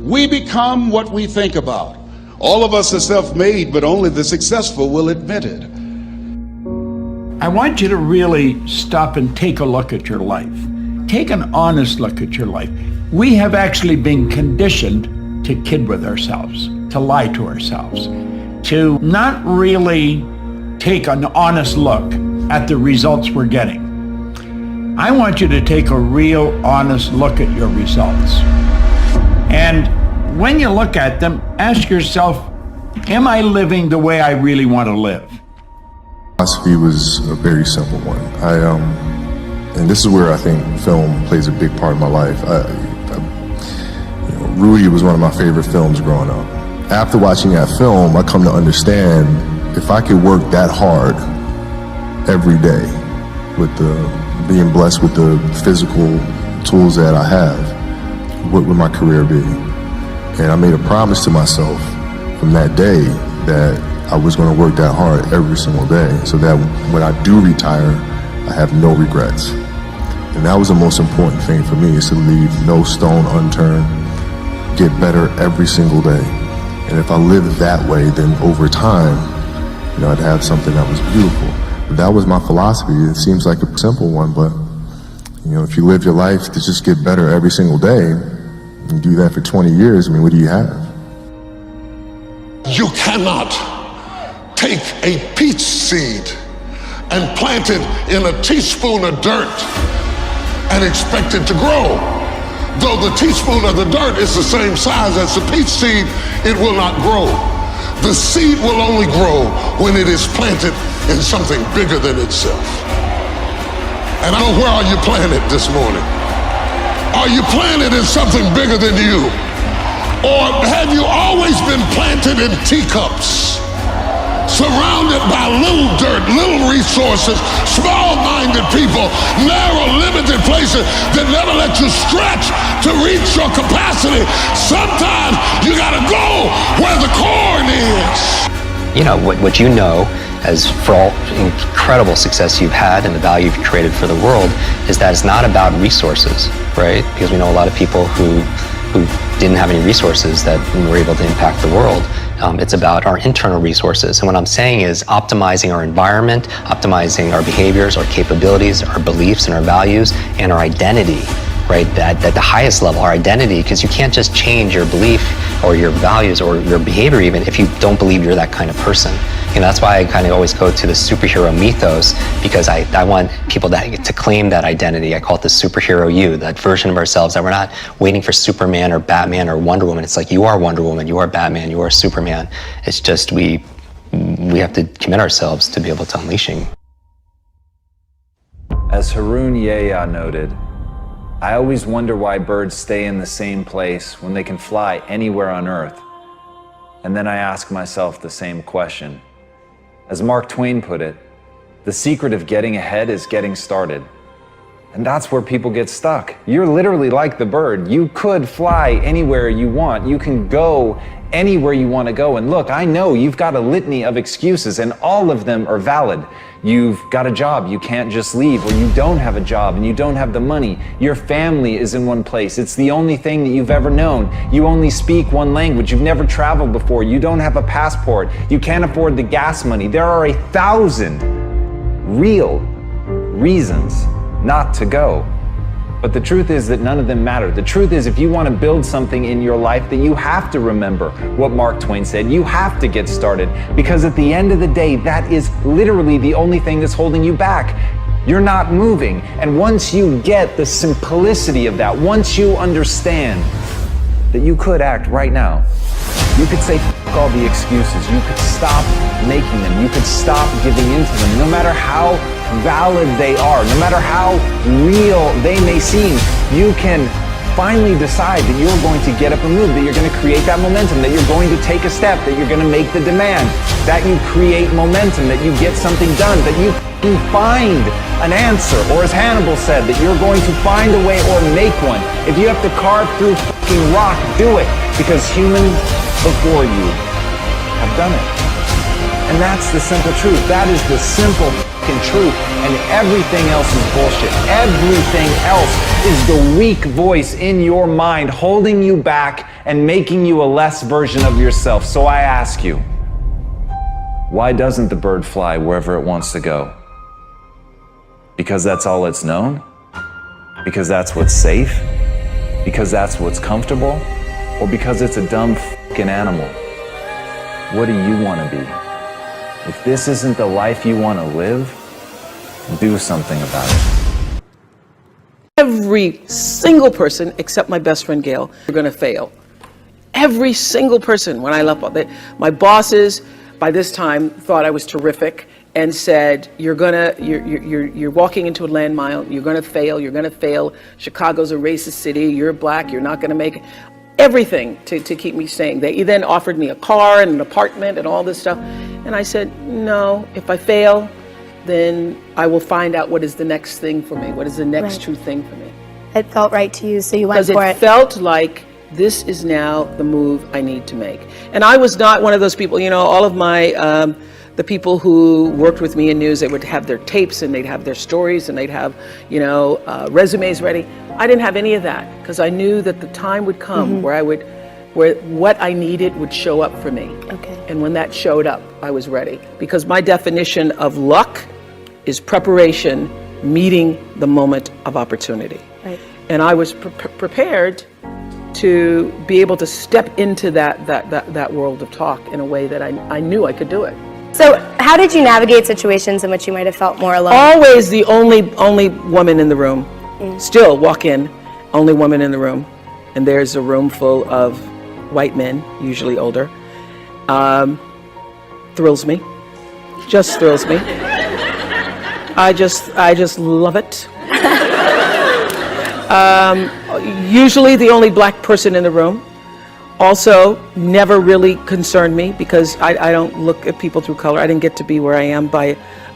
We become what we think about. All of us are self-made, but only the successful will admit it. I want you to really stop and take a look at your life. Take an honest look at your life. We have actually been conditioned to kid with ourselves, to lie to ourselves, to not really take an honest look at the results we're getting. I want you to take a real honest look at your results. And when you look at them, ask yourself, am I living the way I really want to live? Philosophy was a very simple one. And this is where I think film plays a big part of my life. Rudy was one of my favorite films growing up. After watching that film, I come to understand if I could work that hard every day with being blessed with the physical tools that I have, what would my career be? And I made a promise to myself from that day that I was going to work that hard every single day so that when I do retire, I have no regrets. And that was the most important thing for me, is to leave no stone unturned, get better every single day. And if I lived that way, then over time, I'd have something that was beautiful. But that was my philosophy. It seems like a simple one, but if you live your life to just get better every single day, and do that for 20 years, what do you have? You cannot take a peach seed and plant it in a teaspoon of dirt and expect it to grow. Though the teaspoon of the dirt is the same size as the peach seed, it will not grow. The seed will only grow when it is planted in something bigger than itself. And I don't know, where are you planted this morning? Are you planted in something bigger than you? Or have you always been planted in teacups, surrounded by little dirt, little resources, small-minded people, narrow, limited places that never let you stretch to reach your capacity? Sometimes you gotta go where the corn is. What you know, as for all incredible success you've had and the value you've created for the world, is that it's not about resources, right? Because we know a lot of people who didn't have any resources that were able to impact the world. It's about our internal resources. And what I'm saying is optimizing our environment, optimizing our behaviors, our capabilities, our beliefs and our values, and our identity, right? At the highest level, our identity, because you can't just change your belief or your values or your behavior even if you don't believe you're that kind of person. That's why I kind of always go to the superhero mythos, because I want people to claim that identity. I call it the superhero you, that version of ourselves that we're not waiting for Superman or Batman or Wonder Woman. It's like, you are Wonder Woman, you are Batman, you are Superman. It's just we have to commit ourselves to be able to unleashing. As Haroon Yahya noted, I always wonder why birds stay in the same place when they can fly anywhere on Earth. And then I ask myself the same question. As Mark Twain put it, the secret of getting ahead is getting started. And that's where people get stuck. You're literally like the bird. You could fly anywhere you want. You can go anywhere you want to go. And look, I know you've got a litany of excuses, and all of them are valid. You've got a job, you can't just leave, or you don't have a job and you don't have the money. Your family is in one place. It's the only thing that you've ever known. You only speak one language. You've never traveled before. You don't have a passport. You can't afford the gas money. There are 1,000 real reasons not to go. But the truth is that none of them matter. The truth is, if you want to build something in your life, that you have to remember what Mark Twain said. You have to get started, because at the end of the day, that is literally the only thing that's holding you back. You're not moving. And once you get the simplicity of that, once you understand that you could act right now, you could say f all the excuses. You could stop making them. You could stop giving into them, no matter how valid they are, no matter how real they may seem. You can finally decide that you're going to get up and move, that you're going to create that momentum, that you're going to take a step, that you're going to make the demand, that you create momentum, that you get something done, that you find an answer, or as Hannibal said, that you're going to find a way or make one. If you have to carve through fucking rock, do it, because humans before you have done it. And that's the simple truth. That is the simple fucking truth. And everything else is bullshit. Everything else is the weak voice in your mind holding you back and making you a less version of yourself. So I ask you, why doesn't the bird fly wherever it wants to go? Because that's all it's known? Because that's what's safe? Because that's what's comfortable? Or because it's a dumb fucking animal? What do you want to be? If this isn't the life you want to live, do something about it. Every single person, except my best friend Gail, are going to fail. Every single person. When I left, my bosses by this time thought I was terrific and said, you're walking into a landmine, you're going to fail, Chicago's a racist city, you're black, you're not going to make it. Everything to keep me sane. They then offered me a car and an apartment and all this stuff. And I said, no, if I fail, then I will find out what is the next thing for me. What is the next true thing for me? It felt right to you, so you went for it. Because it felt like this is now the move I need to make. And I was not one of those people, you know, all of my, the people who worked with me in news, they would have their tapes and they'd have their stories and they'd have, you know, resumes ready. I didn't have any of that because I knew that the time would come where what I needed would show up for me. Okay. And when that showed up, I was ready. Because my definition of luck is preparation meeting the moment of opportunity. Right. And I was prepared to be able to step into that world of talk in a way that I knew I could do it. So how did you navigate situations in which you might have felt more alone? Always the only woman in the room. Still walk in, only woman in the room. And there's a room full of white men, usually older. Thrills me. Just thrills me. I just love it. Usually the only black person in the room. Also, never really concerned me because I don't look at people through color. I didn't get to be where I am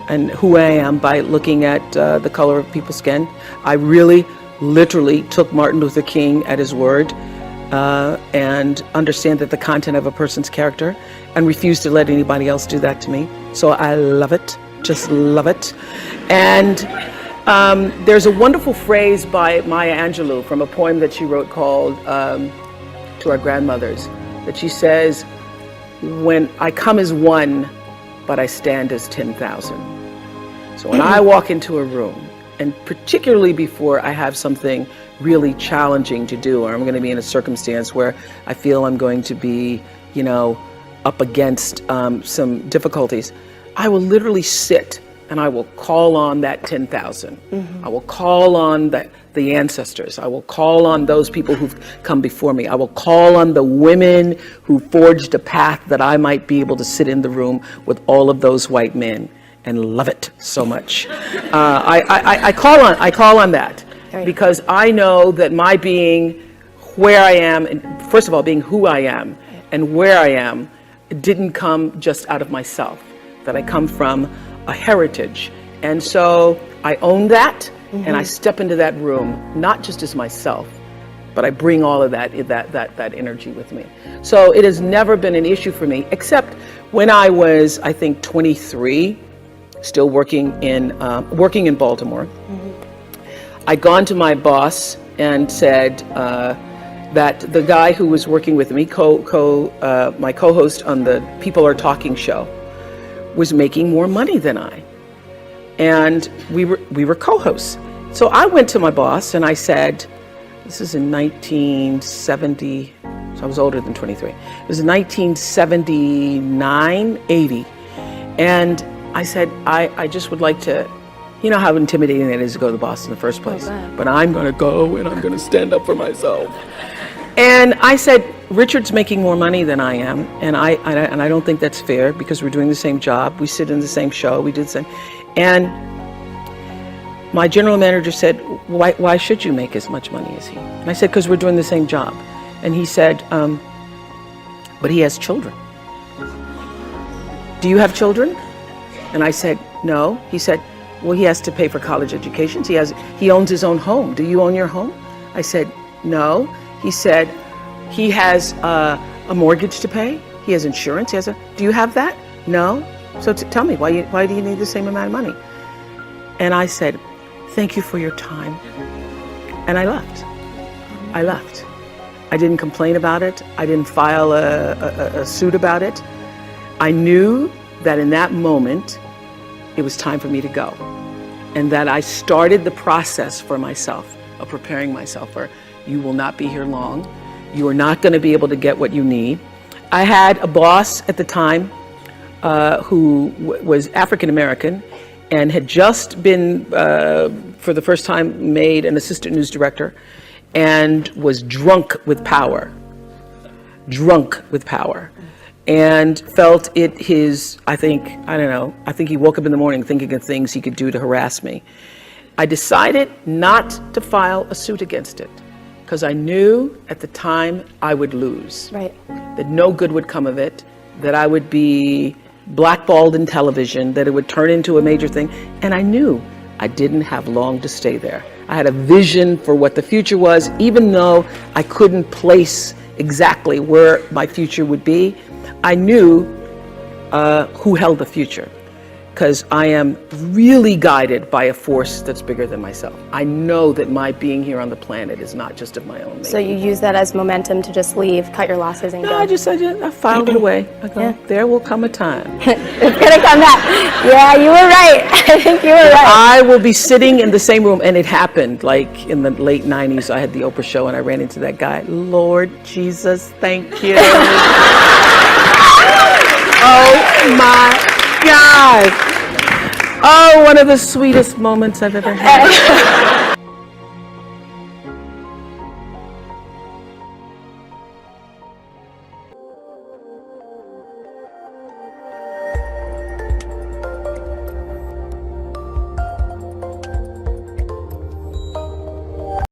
and who I am by looking at the color of people's skin. I really, literally took Martin Luther King at his word and understand that the content of a person's character and refuse to let anybody else do that to me. So I love it, just love it. And there's a wonderful phrase by Maya Angelou from a poem that she wrote called To Our Grandmothers, that she says, when I come as one, but I stand as 10,000. So when I walk into a room, and particularly before I have something really challenging to do, or I'm going to be in a circumstance where I feel I'm going to be, you know, up against some difficulties, I will literally sit and I will call on that 10,000. I will call on the ancestors. I will call on those people who've come before me. I will call on the women who forged a path that I might be able to sit in the room with all of those white men and love it so much. I call on that because I know that my being where I am, and first of all, being who I am and where I am, didn't come just out of myself, that I come from a heritage. And so I own that and I step into that room, not just as myself, but I bring all of that energy with me. So it has never been an issue for me, except when I was, I think, 23, still working in Baltimore. I'd gone to my boss and said that the guy who was working with me, my co-host on the People Are Talking show, was making more money than I. And we were co-hosts. So I went to my boss and I said, this is in 1970, so I was older than 23. It was 1979, 80. And I said, I just would like to, you know how intimidating it is to go to the boss in the first place, but I'm gonna go and I'm gonna stand up for myself. And I said, Richard's making more money than I am, and I don't think that's fair because we're doing the same job. We sit in the same show, we do the same. And my general manager said, why should you make as much money as he? And I said, because we're doing the same job. And he said, but he has children. Do you have children? And I said, no. He said, well, he has to pay for college educations. He owns his own home. Do you own your home? I said, no. He said, he has a mortgage to pay. He has insurance. Do you have that? No. So tell me, why do you need the same amount of money? And I said, thank you for your time. And I left. I didn't complain about it. I didn't file a suit about it. I knew that in that moment, it was time for me to go. And that I started the process for myself of preparing myself for, you will not be here long. You are not going to be able to get what you need. I had a boss at the time who was African American and had just been, for the first time, made an assistant news director and was drunk with power, and felt it I think he woke up in the morning thinking of things he could do to harass me. I decided not to file a suit against it because I knew at the time I would lose, Right. that no good would come of it, that I would be blackballed in television, that it would turn into a major thing, and I knew I didn't have long to stay there. I had a vision for what the future was, even though I couldn't place exactly where my future would be. I knew who held the future, because I am really guided by a force that's bigger than myself. I know that my being here on the planet is not just of my own making. So you use that as momentum to just leave, cut your losses, and No, go. I filed it away. I go, Yeah. there will come a time. It's gonna come back. Yeah, you were right. I think you were right. I will be sitting in the same room, and it happened like in the late 90s. I had the Oprah show, and I ran into that guy. Lord Jesus, thank you. Oh my God. Oh, one of the sweetest moments I've ever had.